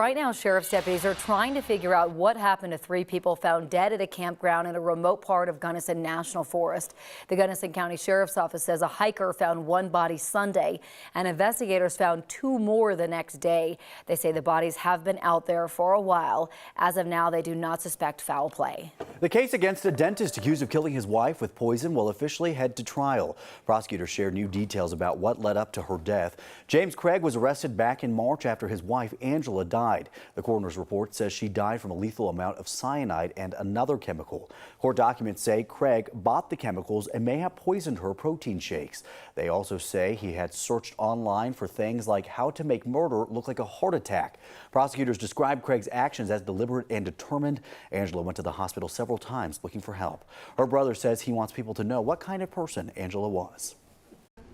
Right now, sheriff's deputies are trying to figure out what happened to 3 people found dead at a campground in a remote part of Gunnison National Forest. The Gunnison County Sheriff's Office says a hiker found 1 body Sunday, and investigators found 2 more the next day. They say the bodies have been out there for a while. As of now, they do not suspect foul play. The case against a dentist accused of killing his wife with poison will officially head to trial. Prosecutors shared new details about what led up to her death. James Craig was arrested back in March after his wife, Angela, died. The coroner's report says she died from a lethal amount of cyanide and another chemical. Court documents say Craig bought the chemicals and may have poisoned her protein shakes. They also say he had searched online for things like how to make murder look like a heart attack. Prosecutors described Craig's actions as deliberate and determined. Angela went to the hospital several times looking for help. Her brother says he wants people to know what kind of person Angela was.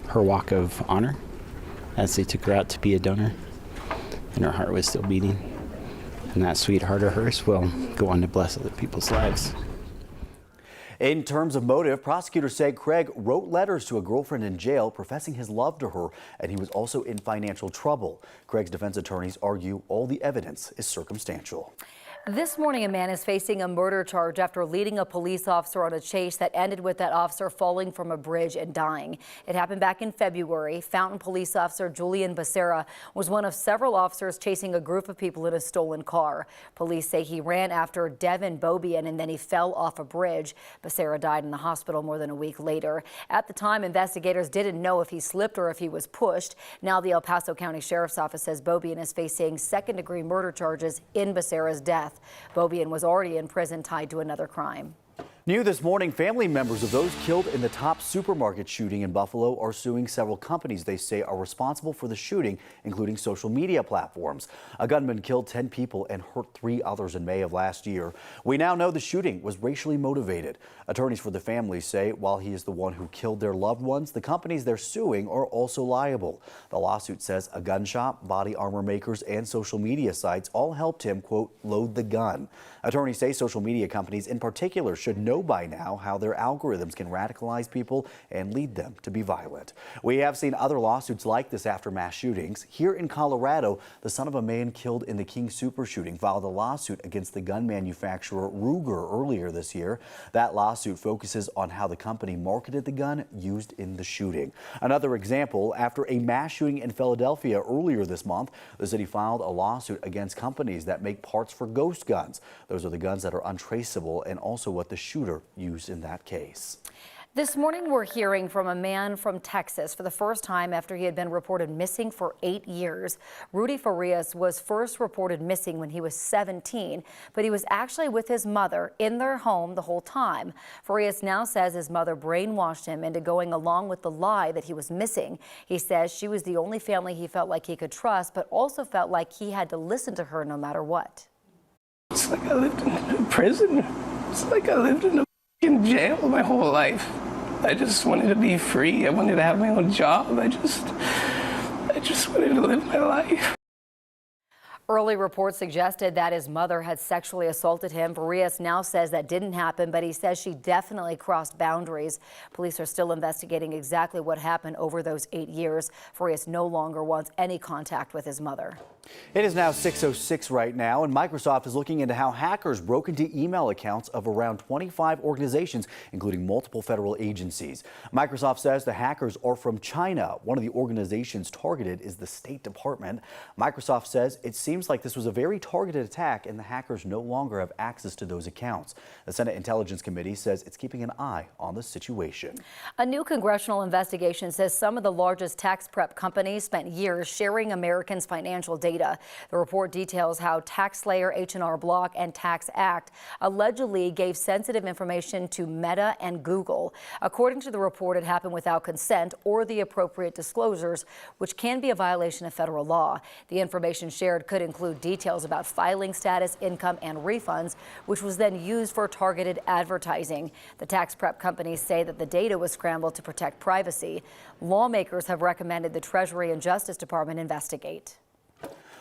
Her walk of honor as they took her out to be a donor, and her heart was still beating. And that sweet heart of hers will go on to bless other people's lives. In terms of motive, prosecutors say Craig wrote letters to a girlfriend in jail professing his love to her, and he was also in financial trouble. Craig's defense attorneys argue all the evidence is circumstantial. This morning, a man is facing a murder charge after leading a police officer on a chase that ended with that officer falling from a bridge and dying. It happened back in February. Fountain police officer Julian Becerra was one of several officers chasing a group of people in a stolen car. Police say he ran after Devin Bobian and then he fell off a bridge. Becerra died in the hospital more than a week later. At the time, investigators didn't know if he slipped or if he was pushed. Now the El Paso County Sheriff's Office says Bobian is facing second-degree murder charges in Becerra's death. Bobian was already in prison tied to another crime. New this morning, family members of those killed in the Top supermarket shooting in Buffalo are suing several companies they say are responsible for the shooting, including social media platforms. A gunman killed 10 people and hurt 3 others in May of last year. We now know the shooting was racially motivated. Attorneys for the families say while he is the one who killed their loved ones, the companies they're suing are also liable. The lawsuit says a gun shop, body armor makers, and social media sites all helped him, quote, load the gun. Attorneys say social media companies in particular should know by now how their algorithms can radicalize people and lead them to be violent. We have seen other lawsuits like this after mass shootings. Here in Colorado, the son of a man killed in the King Super shooting filed a lawsuit against the gun manufacturer Ruger earlier this year. That lawsuit focuses on how the company marketed the gun used in the shooting. Another example, after a mass shooting in Philadelphia earlier this month, the city filed a lawsuit against companies that make parts for ghost guns. Those are the guns that are untraceable and also what the shooter used in that case. This morning, we're hearing from a man from Texas for the first time after he had been reported missing for 8 years. Rudy Farias was first reported missing when he was 17, but he was actually with his mother in their home the whole time. Farias now says his mother brainwashed him into going along with the lie that he was missing. He says she was the only family he felt like he could trust, but also felt like he had to listen to her no matter what. It's like I lived in prison. It's like I lived in jail my whole life. I just wanted to be free. I wanted to have my own job. I just wanted to live my life. Early reports suggested that his mother had sexually assaulted him. Farias now says that didn't happen, but he says she definitely crossed boundaries. Police are still investigating exactly what happened over those 8 years. Farias no longer wants any contact with his mother. It is now 6:06 right now, and Microsoft is looking into how hackers broke into email accounts of around 25 organizations, including multiple federal agencies. Microsoft says the hackers are from China. One of the organizations targeted is the State Department. Microsoft says it seems like this was a very targeted attack, and the hackers no longer have access to those accounts. The Senate Intelligence Committee says it's keeping an eye on the situation. A new congressional investigation says some of the largest tax prep companies spent years sharing Americans' financial data. The report details how TaxSlayer, H&R Block, and TaxAct allegedly gave sensitive information to Meta and Google. According to the report, it happened without consent or the appropriate disclosures, which can be a violation of federal law. The information shared could include details about filing status, income, and refunds, which was then used for targeted advertising. The tax prep companies say that the data was scrambled to protect privacy. Lawmakers have recommended the Treasury and Justice Department investigate.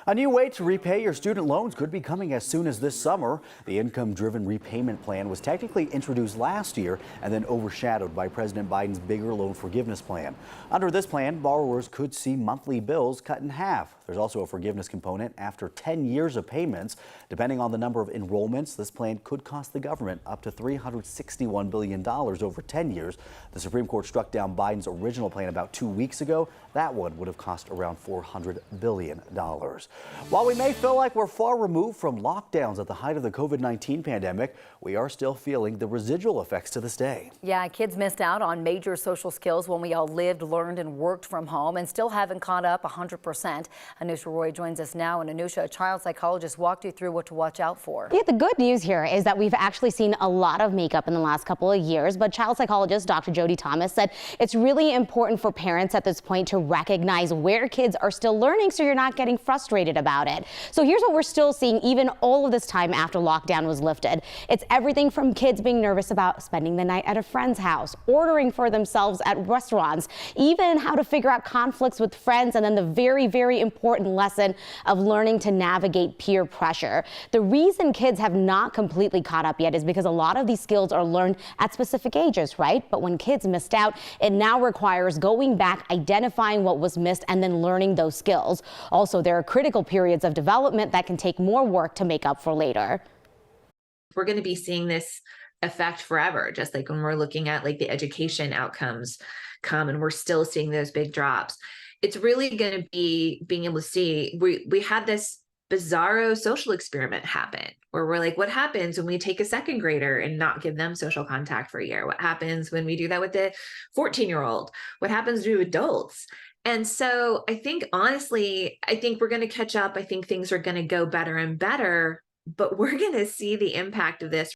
A new way to repay your student loans could be coming as soon as this summer. The income-driven repayment plan was technically introduced last year and then overshadowed by President Biden's bigger loan forgiveness plan. Under this plan, borrowers could see monthly bills cut in half. There's also a forgiveness component after 10 years of payments. Depending on the number of enrollments, this plan could cost the government up to $361 billion over 10 years. The Supreme Court struck down Biden's original plan about 2 weeks ago. That one would have cost around $400 billion. While we may feel like we're far removed from lockdowns at the height of the COVID-19 pandemic, we are still feeling the residual effects to this day. Yeah, kids missed out on major social skills when we all lived, learned, and worked from home and still haven't caught up 100%. Anusha Roy joins us now, and Anusha, a child psychologist, walked you through what to watch out for. Yeah, the good news here is that we've actually seen a lot of makeup in the last couple of years, but child psychologist Dr. Jody Thomas said it's really important for parents at this point to recognize where kids are still learning so you're not getting frustrated about it. So here's what we're still seeing even all of this time after lockdown was lifted. It's everything from kids being nervous about spending the night at a friend's house, ordering for themselves at restaurants, even how to figure out conflicts with friends, and then the very, very important lesson of learning to navigate peer pressure. The reason kids have not completely caught up yet is because a lot of these skills are learned at specific ages, right? But when kids missed out, it now requires going back, identifying what was missed, and then learning those skills. Also, there are critical periods of development that can take more work to make up for later. We're going to be seeing this effect forever, just like when we're looking at like the education outcomes come and we're still seeing those big drops. It's really going to be being able to see, we had this bizarro social experiment happen where we're like, what happens when we take a second grader and not give them social contact for a year? What happens when we do that with the 14-year-old? What happens to adults? And so I think, honestly, I think we're going to catch up. I think things are going to go better and better, but we're going to see the impact of this.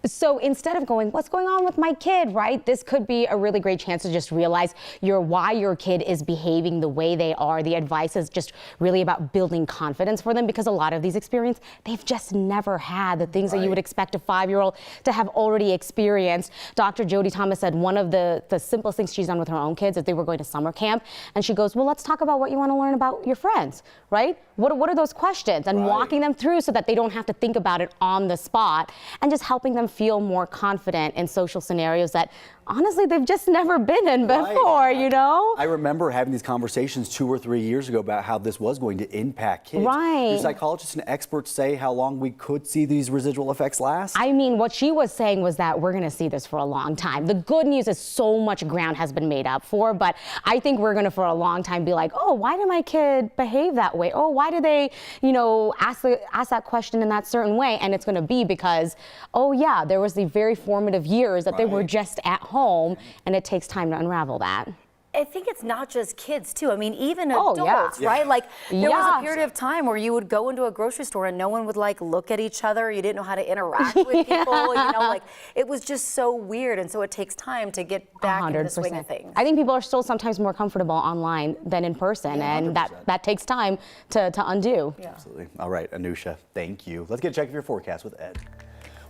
So instead of going, what's going on with my kid, right? This could be a really great chance to just realize why your kid is behaving the way they are. The advice is just really about building confidence for them, because a lot of these experiences, they've just never had the things that you would expect a 5-year-old to have already experienced. Dr. Jody Thomas said one of the simplest things she's done with her own kids is they were going to summer camp. And she goes, well, let's talk about what you want to learn about your friends, right? What are those questions? And walking them through so that they don't have to think about it on the spot, and just helping them feel more confident in social scenarios that honestly they've just never been in before, you know? I remember having these conversations 2 or 3 years ago about how this was going to impact kids. Right. Do psychologists and experts say how long we could see these residual effects last? I mean, what she was saying was that we're going to see this for a long time. The good news is so much ground has been made up for, but I think we're going to for a long time be like, oh, why did my kid behave that way? Oh, why do they, ask that question in that certain way? And it's going to be because, oh yeah, there was the very formative years that they were just at home, and it takes time to unravel that. I think it's not just kids too. I mean, even adults, right? Like there was a period of time where you would go into a grocery store and no one would like look at each other. You didn't know how to interact with people. Like it was just so weird. And so it takes time to get back 100%. into the swing of things. I think people are still sometimes more comfortable online than in person, and that takes time to undo. Yeah. Absolutely. All right, Anusha, thank you. Let's get a check of your forecast with Ed.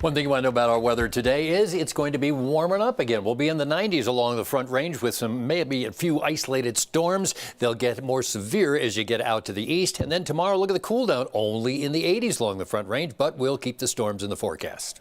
One thing you want to know about our weather today is it's going to be warming up again. We'll be in the 90s along the Front Range with maybe a few isolated storms. They'll get more severe as you get out to the east. And then tomorrow, look at the cool down, only in the 80s along the Front Range, but we'll keep the storms in the forecast.